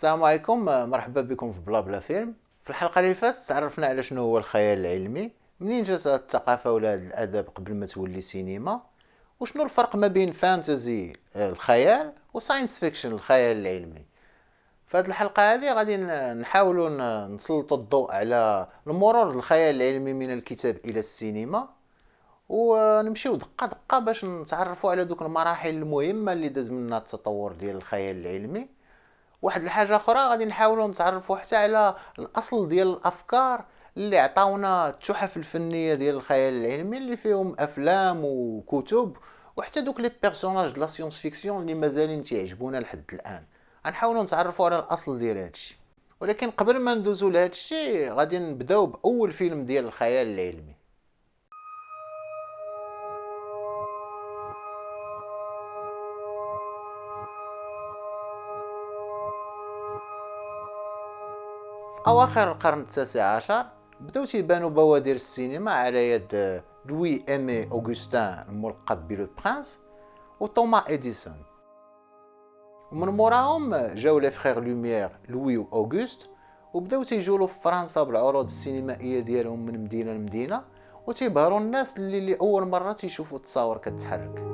السلام عليكم، مرحبا بكم في بلا بلا فيلم. في الحلقة اللي فاتت تعرفنا على شنو هو الخيال العلمي، منين جات هاد الثقافة ولا هاد الأدب قبل ما تولي سينما، وشنو الفرق ما بين فانتزي الخيال وساينس فيكشن الخيال العلمي. في هاد الحلقة هادي غادي نحاولوا نسلطوا الضوء على المرور الخيال العلمي من الكتاب إلى السينما، ونمشيو دقة دقة باش نتعرفوا على دوك المراحل المهمة اللي داز منها التطور ديال الخيال العلمي. واحد الحاجه اخرى غادي نحاولوا نتعرفوا حتى على الاصل ديال الافكار اللي عطاونا التحف الفنيه ديال الخيال العلمي اللي فيهم افلام وكتب، وحتى دوك لي بيرسوناج د لا سيونس فيكسيون اللي مازالين تيعجبونا لحد الان. غنحاولوا نتعرفوا على الاصل ديال هادشي، ولكن قبل ما ندوزو لهادشي غادي نبداو باول فيلم ديال الخيال العلمي. في أواخر القرن التاسع عشر بداو تيبانو بوادر السينما على يد لوي إيمي أوغوستان الملقب بلو برانس وتوما إديسون، ومن موراهم جاو لي فخيغ لوميير لوي و أوغوست، وبداو تيجولو في فرنسا بالعروض السينمائية ديالهم من مدينة لمدينة، وتيبهروا الناس اللي لأول مرة تيشوفوا التصاور كتحرك.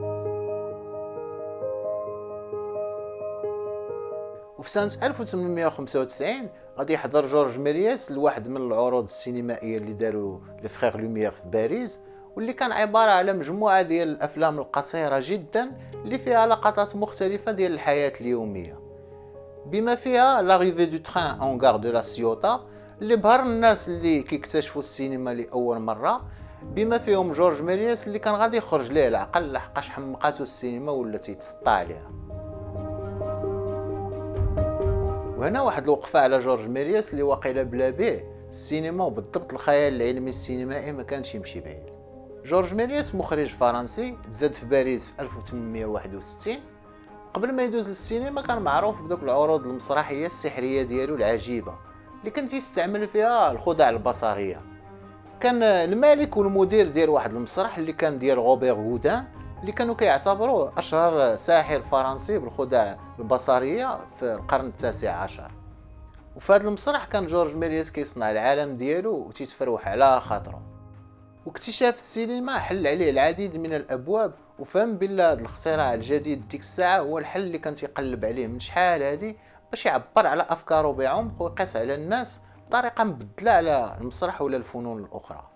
وفي سنة 1895 غادي يحضر جورج ميرياس لواحد من العروض السينمائية اللي داروا لفخيغ لوميير في باريس، واللي كان عبارة على مجموعة ديال الأفلام القصيرة جدا اللي فيها لقطات مختلفة ديال الحياة اليومية، بما فيها لاريفي دو تران اون غار دو لا سيوطا اللي بهر الناس اللي كيكتشفوا السينما لأول مرة، بما فيهم جورج ميرياس اللي كان غادي يخرج ليه العقل لحقاش حمقاتو السينما ولا تيتسطى عليها. وهنا واحد الوقفه على جورج ميرياس اللي واقيلا بلا بيه السينما وبالضبط الخيال العلمي السينمائي ما كانش يمشي بعيد. جورج ميرياس مخرج فرنسي تزاد في باريس في 1861. قبل ما يدوز للسينما كان معروف بدوك العروض المسرحيه السحريه ديالو العجيبه اللي كان تيستعمل فيها الخدع البصريه. كان المالك والمدير ديال واحد المسرح اللي كان ديال غوبير غودان، اللي كانوا كيعتبروه اشهر ساحر فرنسي بالخدع البصريه في القرن التاسع عشر. وفي هذا المسرح كان جورج ميرياس كيصنع العالم ديالو وتيتفروح على خاطره. واكتشاف السينما حل عليه العديد من الابواب، وفهم بلا هذا الاختراع الجديد ديك الساعه هو الحل اللي كان تيقلب عليه من شحال هادي باش يعبر على افكاره بعمق ويقيس على الناس بطريقه مبدله على المسرح ولا الفنون الاخرى.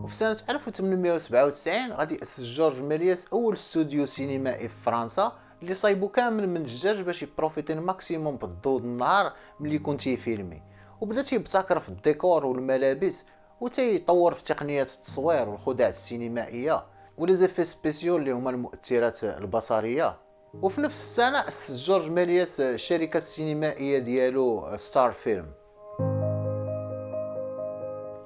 وفي سنة 1897 غادي يأسس جورج ميرياس أول استوديو سينمائي في فرنسا اللي صايبو كامل من الدجاج باش يبروفيتي الماكسيموم بالضوء النهار ملي يكون تيفيلمي، وبدا تيبتكر في الديكور والملابس وتيطور في تقنيات التصوير والخدع السينمائية ولي زيفي سبيسيو اللي هما المؤثرات البصرية. وفي نفس السنة أسس جورج ميرياس الشركة السينمائية ديالو ستار فيلم.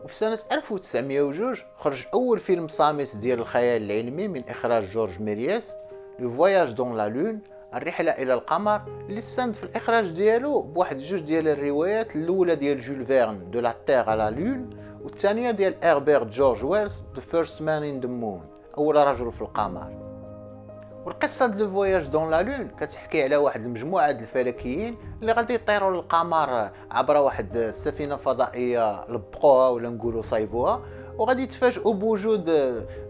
وفي سنة 1902 خرج أول فيلم صامت ديال الخيال العلمي من إخراج جورج ميرياس، لو فواياج دون لا لون، الرحلة إلى القمر، اللي استند في الإخراج ديالو بواحد جوج ديال الروايات، الأولى ديال جول فيرن دو لا تيغ على لا لون، والثانية ديال هيربرت جورج ويلز دو فيرست مان إن ذا مون، أول رجل في القمر. والقصه دو فواياج دون لا لون كتحكي على واحد المجموعه د الفلكيين اللي غادي يطيروا للقمر عبر واحد السفينه فضائيه لبقوها ولا نقولوا صايبوها، وغادي يتفاجئوا بوجود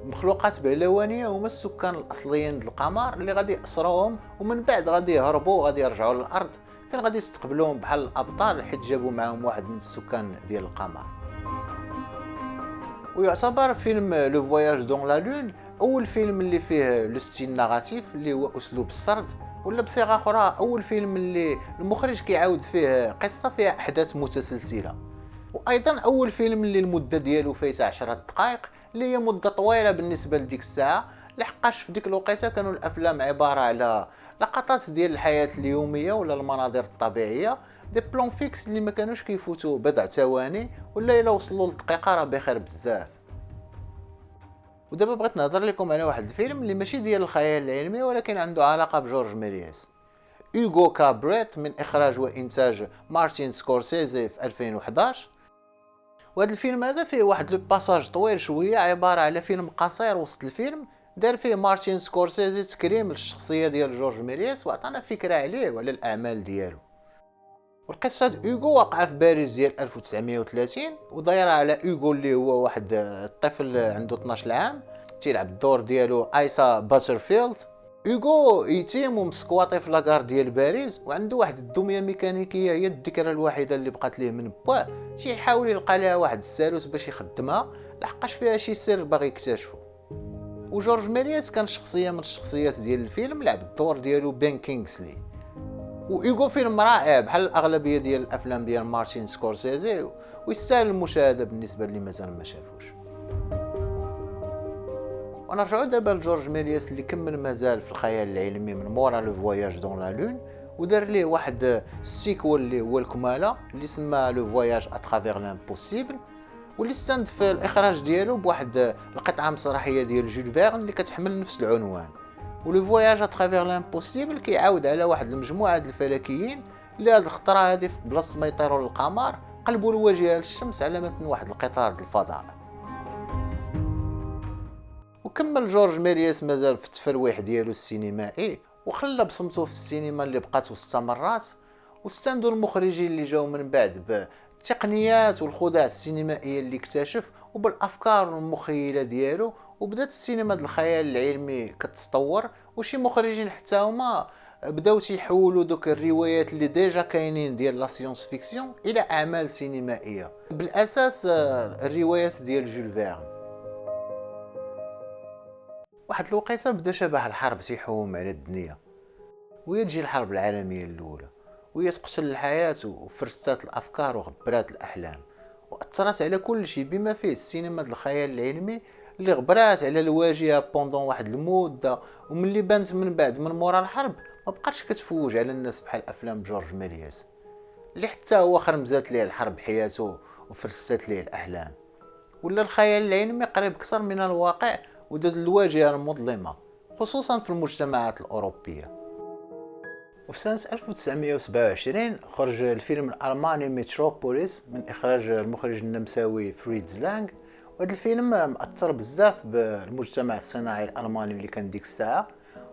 مخلوقات بهلوانيه هما السكان الاصليين د القمر اللي غادي يأسروهم، ومن بعد غادي يهربوا وغادي يرجعوا للارض فين غادي يستقبلوهم بحال الابطال حيت جابوا معهم واحد من السكان ديال القمر. ويعتبر فيلم لو فواياج دون لا لون اول فيلم اللي فيه لو ستيل ناراتيف اللي هو اسلوب السرد، ولا بصيغه اخرى اول فيلم اللي المخرج كيعاود فيه قصه فيها احداث متسلسله، وايضا اول فيلم اللي المده ديالو فايته 10 دقائق اللي هي مده طويله بالنسبه لديك الساعه، لحقاش في ديك الوقيته كانوا الافلام عباره على لقطات ديال الحياه اليوميه ولا المناظر الطبيعيه، دي بلون فيكس اللي ما كانوش كيفوتوا بضع ثواني، ولا الا وصلوا لدقيقه راه بخير بزاف. ودابا بغيت نهضر لكم على واحد الفيلم اللي ماشي ديال الخيال العلمي ولكن عنده علاقه بجورج ميرياس، اوغو كابريت من اخراج وانتاج مارتين سكورسيزي في 2011. وهذا الفيلم هذا فيه واحد لو باساج طويل شويه، عباره على فيلم قصير وسط الفيلم دار فيه مارتين سكورسيزي تكريم للشخصيه ديال جورج ميريس وعطانا فكره عليه وعلى الاعمال ديالو. والقصه اوغو واقعه في باريس ديال 1930 ودايره على اوغو اللي هو واحد الطفل عنده 12 عام تيلعب الدور ديالو ايسا باترفيلد. اوغو يتيم ومسكواطي في لاكار ديال باريس وعنده واحد الدميه ميكانيكيه هي الذكرى الوحيده اللي بقات ليه من باه، تيحاول يلقى لها واحد السالوت باش يخدمها لحقاش فيها شي سر باغي يكتشفو. وجورج ميريس كان شخصيه من الشخصيات ديال الفيلم لعب الدور ديالو بين كينغسلي. وايغو فيلم رائع بحال الاغلبيه ديال الافلام ديال مارتين سكورسيزي ويستاهل المشاهده بالنسبه اللي مازال ما شافوش. ونرجعوا دابا لجورج ميريس اللي كمل مازال في الخيال العلمي من مورا لو فواياج دون لا لون ودار ليه واحد السيكول اللي هو الكماله اللي سماه لو فواياج اترافير لامبوسيبل، واللي استند في الاخراج ديالو بواحد القطعه مسرحيه ديال جول فيرن اللي كتحمل نفس العنوان. ولو فواياج اترافير لامبوسيبل كيعاود على واحد المجموعه ديال الفلكيين اللي هاد الخطره هادي في بلاصه ما يطيروا للقمر قلبوا الواجهه للشمس على متن واحد القطار ديال الفضاء. وكمل جورج ميريس مازال في التفرويح ديالو السينمائي وخلى بصمته في السينما اللي بقات واستمرات، واستندوا المخرجين اللي جاو من بعد بالتقنيات والخدع السينمائيه اللي اكتشف وبالافكار والمخيله ديالو، وبدات السينما ديال الخيال العلمي كتطور وشي مخرجين حتى هما بداو تيحولوا دوك الروايات اللي ديجا كاينين ديال لا سيونس فيكسيون الى اعمال سينمائيه، بالاساس الروايات ديال جول فيرن. واحد الوقيته بدا شبح الحرب تيحوم على الدنيا، وهي تجي الحرب العالميه الاولى وهي تقتل الحياه وفرستات الافكار وغبرات الاحلام، واثرت على كل شيء بما فيه السينما ديال الخيال العلمي اللي غبرات على الواجهه بوندون واحد المده، وملي بانت من بعد من مورا الحرب ما بقاتش كتفوج على الناس بحال افلام جورج ميريس اللي حتى هو خرمزات ليه الحرب حياته وفرستات ليه الاحلام. ولا الخيال العلمي قريب اكثر من الواقع وداز الواجهه المظلمه خصوصا في المجتمعات الاوروبيه. وفي سنه 1927 خرج الفيلم الالماني متروبوليس من اخراج المخرج النمساوي فريدز لانغ، وهذا الفيلم مأثر بزاف بالمجتمع الصناعي الالماني اللي كان ديك الساعه،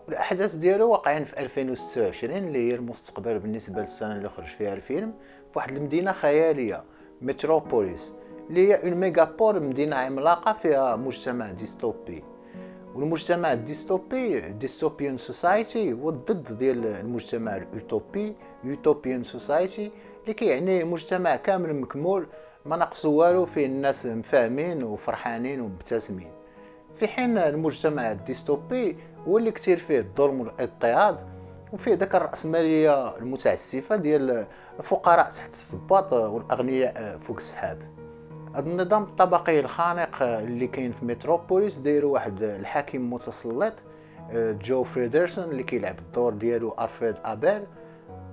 والاحداث ديالو واقعين في 2026 اللي هي المستقبل بالنسبه للسنه اللي خرج فيها الفيلم، في واحد المدينه خياليه متروبوليس اللي هي اون ميغابول، مدينه عملاقه فيها مجتمع ديستوبي. والمجتمع الديستوبي ديستوبيان سوسايتي هو الضد ديال المجتمع الاوتوبي يوتوبيان سوسايتي، اللي كيعني مجتمع كامل مكمول ما ناقصو والو، فيه الناس مفاهمين وفرحانين ومبتسمين، في حين المجتمع الديستوبي هو اللي كثير فيه الظلم والاضطهاد وفيه داك الرأسمالية المتعسفة ديال الفقراء تحت الصباط والاغنياء فوق السحاب. هذا النظام الطبقي الخانق اللي كاين في متروبوليس دايرو واحد الحاكم متسلط جو فريدرسون اللي كيلعب الدور ديالو ارفريد ابيل،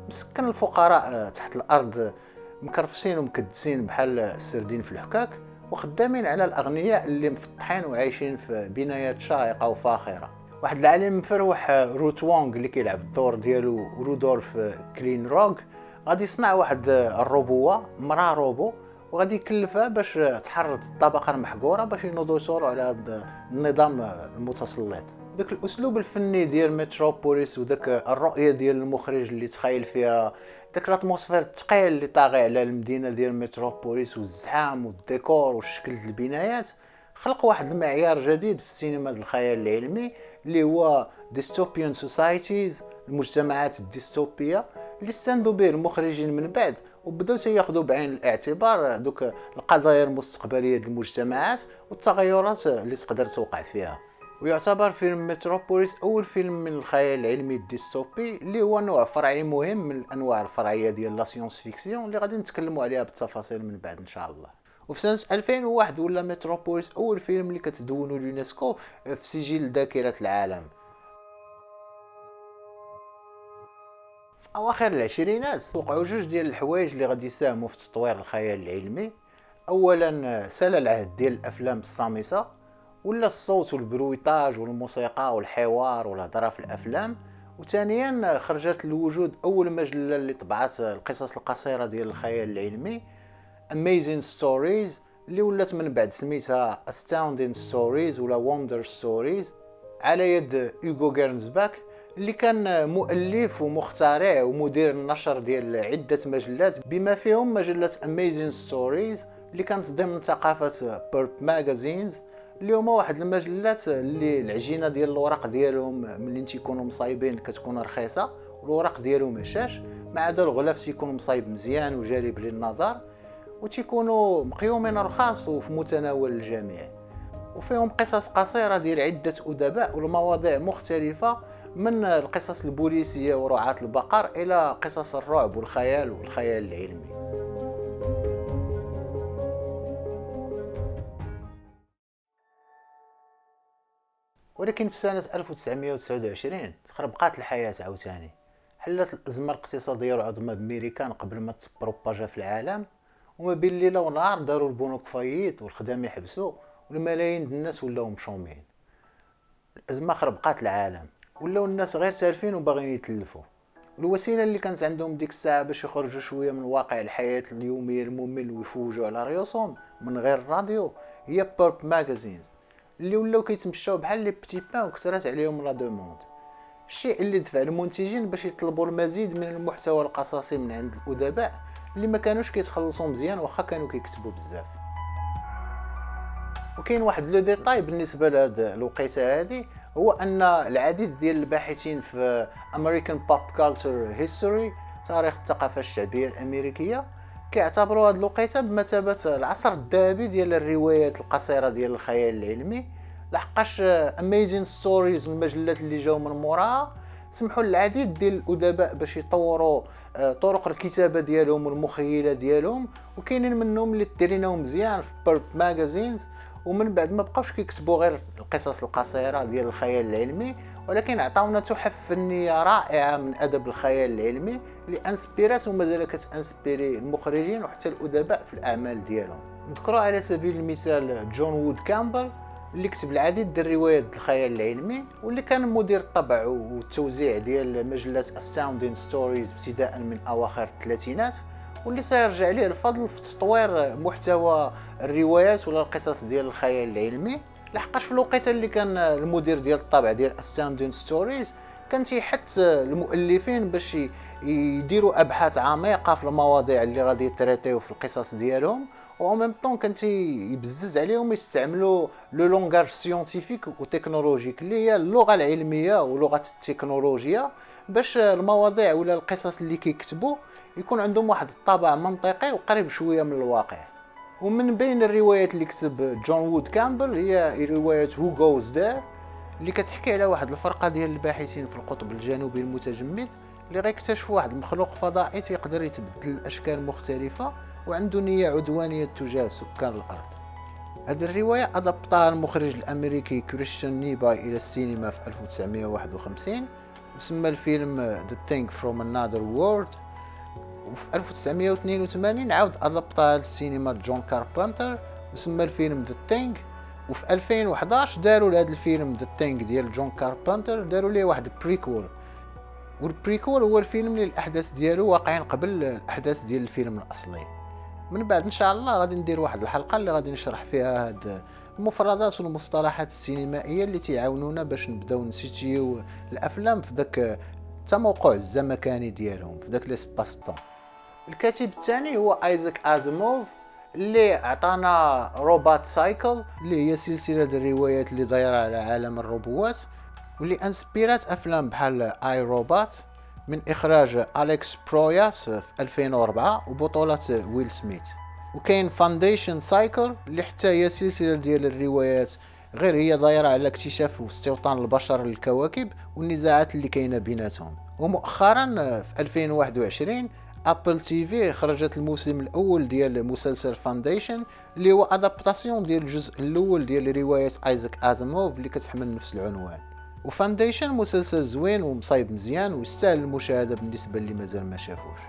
مسكن الفقراء تحت الارض مكرفسين ومكدسين بحال السردين في الحكاك، وخدامين على الاغنياء اللي مفطحين وعايشين في بنايات شاهقه وفاخره. واحد العالم مفروح روت وونغ اللي كيلعب الدور ديالو رودولف كلين روغ غادي يصنع واحد الروبوه مراه روبو وغادي يكلفها باش تحرض الطبقه المحقوره باش ينوضوا يثوروا على هذا النظام المتسلط. داك الاسلوب الفني ديال متروبوليس وداك الرؤيه ديال المخرج اللي تخيل فيها داك الاتموسفير الثقيل اللي طاغي على المدينه ديال متروبوليس والزحام والديكور والشكل ديال البنايات خلق واحد المعيار جديد في السينما ديال الخيال العلمي اللي هو ديستوبيان سوسايتيز، المجتمعات الديستوبيه اللي استندوا به المخرجين من بعد وبداو تياخذوا بعين الاعتبار دوك القضايا المستقبليه ديال المجتمعات والتغيرات اللي تقدر توقع فيها. ويعتبر فيلم متروبوليس اول فيلم من الخيال العلمي الديستوبي اللي هو نوع فرعي مهم من الانواع الفرعيه ديال لا سيونس فيكسيون اللي غادي نتكلموا عليها بالتفاصيل من بعد ان شاء الله. وفي سنه 2001 ولا متروبوليس اول فيلم اللي كتدونو اليونسكو في سجل ذاكره العالم. في اواخر العشرينات وقعوا جوج ديال الحوايج اللي غادي يساهموا في تطوير الخيال العلمي. اولا سال العهد ديال الافلام الصامته ولا الصوت والبرويطاج والموسيقى والحوار والهضره في الافلام. وثانيا خرجت للوجود اول مجله اللي طبعت القصص القصيره ديال الخيال العلمي Amazing Stories اللي ولات من بعد سميتها Astounding Stories ولا Wonder Stories. على يد هوغو غيرنزباك، اللي كان مؤلف ومخترع ومدير النشر ديال عدة مجلات بما فيهم مجلة Amazing Stories اللي كانت ضمن ثقافة بيرب ماغازينز، اللي هما واحد المجلات اللي العجينة ديال الورق ديالهم ملي تيكونوا مصايبين كتكون رخيصة، والورق ديالهم هشاش، مع هذا الغلاف تيكون مصايب مزيان وجالب للنظر، وتيكونوا مقيومين رخاص وفي متناول الجميع، وفيهم قصص قصيرة ديال عدة أدباء والمواضيع مختلفة، من القصص البوليسية ورعاة البقر إلى قصص الرعب والخيال العلمي. ولكن في سنة 1929 تخربقات الحياة عاوتاني، حلت الأزمة الاقتصادية العظمى بميريكان قبل ما تبروباجا في العالم، وما بين ليلة ونهار داروا البنوك فايت والخدام يحبسوا والملايين ديال الناس ولاو مشومين. الأزمة خربقات العالم، ولاو الناس غير سالفين وباغيين يتلفوا، والوسيله اللي كانت عندهم ديك الساعه باش يخرجوا شويه من واقع الحياه اليوميه الممل ويفوجوا على ريوسهم من غير الراديو هي بيرب ماغازينز، اللي ولاو كيتمشاو بحال لي بتي بان وكثرات عليهم لا دوموند، الشيء اللي دفع المنتجين باش يطلبوا المزيد من المحتوى القصصي من عند الادباء اللي ما كانوش كيتخلصوا مزيان واخا كانوا كيكتبوا بزاف. وكاين واحد لو ديتاي بالنسبه لهاد الوقيته هادي، هو ان العديد ديال الباحثين في American Pop Culture History تاريخ الثقافه الشعبيه الامريكيه كيعتبروا هاد الوقيته بمثابه العصر الذهبي ديال الروايات القصيره ديال الخيال العلمي، لحقاش Amazing Stories المجلات اللي جاو من موراها سمحوا للعديد ديال الادباء باش يطوروا طرق الكتابه ديالهم والمخيله ديالهم، وكاينين منهم اللي تريناهم مزيان في بيرب ماغازينز، ومن بعد ما بقاوش كيكتبوا غير القصص القصيره ديال الخيال العلمي، ولكن عطاونا تحف فنيه رائعه من ادب الخيال العلمي اللي انسبيرات ومازال كتانسبيري المخرجين وحتى الادباء في الاعمال ديالهم. نذكروا على سبيل المثال جون وود كامبل اللي كتب العديد ديال الروايات الخيال العلمي، واللي كان مدير الطبع والتوزيع ديال مجله Astounding Stories ابتداء من اواخر الثلاثينات، واللي سيرجع ليه الفضل في تطوير محتوى الروايات ولا القصص ديال الخيال العلمي، لحقاش في الوقيته اللي كان المدير ديال الطبع ديال Astounding Stories كان تيحث المؤلفين باش يديروا ابحاث عميقه في المواضيع اللي غادي يتريطيو في القصص ديالهم، و ميم طون كان تيبزز عليهم يستعملوا لو لونغاج سيونتيفيك وتكنولوجيك اللي هي اللغه العلميه ولغه التكنولوجيا، باش المواضيع ولا القصص اللي كيكتبوا يكون عندهم واحد الطابع منطقي وقريب شويه من الواقع. ومن بين الروايات اللي كتب جون وود كامبل هي روايه هو جوز دير، اللي كتحكي على واحد الفرقه ديال الباحثين في القطب الجنوبي المتجمد اللي غيكتشفوا واحد المخلوق فضائي تيقدر يتبدل الاشكال مختلفه وعنده نيه عدوانيه تجاه سكان الارض. هذه الروايه ادبطها المخرج الامريكي كريستيان نيباي الى السينما في 1951 وسمى الفيلم The Thing from Another World، وفي 1982 عاود ادبطها للسينما جون كاربنتر وسمى الفيلم The Thing، وفي 2011 داروا لهذا الفيلم The Thing ديال جون كاربنتر داروا ليه واحد بريكول، والبريكول هو الفيلم اللي الاحداث ديالو واقعين قبل الاحداث ديال الفيلم الاصلي. من بعد ان شاء الله غادي ندير واحد الحلقه اللي غادي نشرح فيها هاد المفردات والمصطلحات السينمائيه اللي تيعاونونا باش نبداو نسيتيو الافلام في داك التموقع الزمكاني ديالهم في داك ليسباس طون. الكاتب الثاني هو ايزاك ازيموف اللي عطانا روبوت سايكل اللي هي سلسله الروايات اللي دايره على عالم الروبوات، واللي انسبيرات افلام بحال اي روبوت من اخراج اليكس بروياس في 2004 وبطولة ويل سميث. وكاين فاونديشن سايكل اللي حتى هي سلسله ديال الروايات غير هي دايره على اكتشاف واستوطان البشر للكواكب والنزاعات اللي كاينه بيناتهم. ومؤخرا في 2021 ابل تي في خرجت الموسم الاول ديال مسلسل فاونديشن اللي هو ادابتاسيون ديال الجزء الاول ديال روايه ايزاك ازيموف اللي كتحمل نفس العنوان. وفاونديشن مسلسل زوين ومصايب مزيان ويستاهل المشاهده بالنسبه اللي مازال ما شافوش.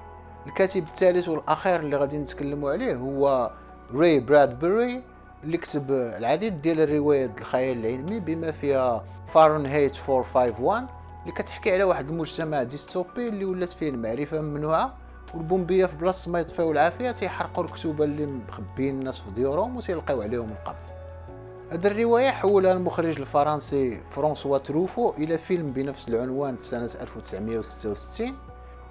الكاتب الثالث والاخير اللي غادي نتكلموا عليه هو راي برادبري اللي كتب العديد ديال الروايات الخيال العلمي بما فيها فahrenheit 451 اللي كتحكي على واحد المجتمع ديستوبي اللي ولات فيه المعرفه ممنوعه، والبومبيه في بلاصه ما يطفيو العافيه تيحرقوا الكتب اللي مخبيين الناس في ديورهم وتيلقاو عليهم القبض. هذه الرواية حولها المخرج الفرنسي فرانسوا تروفو إلى فيلم بنفس العنوان في سنة 1966.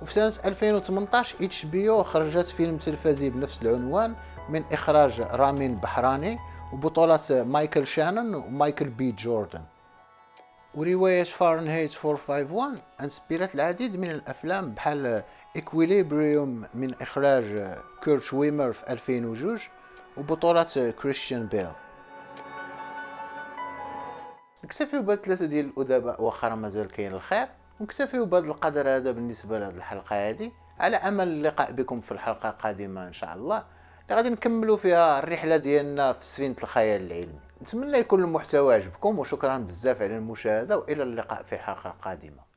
وفي سنة 2018 اتش بي او خرجت فيلم تلفزي بنفس العنوان من إخراج رامين بحراني وبطولة مايكل شانون ومايكل بي جوردن. ورواية فahrenheit 451 انسبيرت العديد من الأفلام بحال إكويليبريوم من إخراج كورت ويمر في 2002 وبطولة كريستيان بيل. نكتفيو بهاد 3 ديال الأدباء واخا مازال كاين الخير، ونكتفيو بهذا القدر هذا بالنسبة لهاد الحلقة هادي، على أمل اللقاء بكم في الحلقة القادمة إن شاء الله اللي غادي نكملوا فيها الرحلة ديالنا في سفينة الخيال العلمي. نتمنى يكون المحتوى عجبكم، وشكرا بزاف على المشاهدة، وإلى اللقاء في الحلقة القادمة.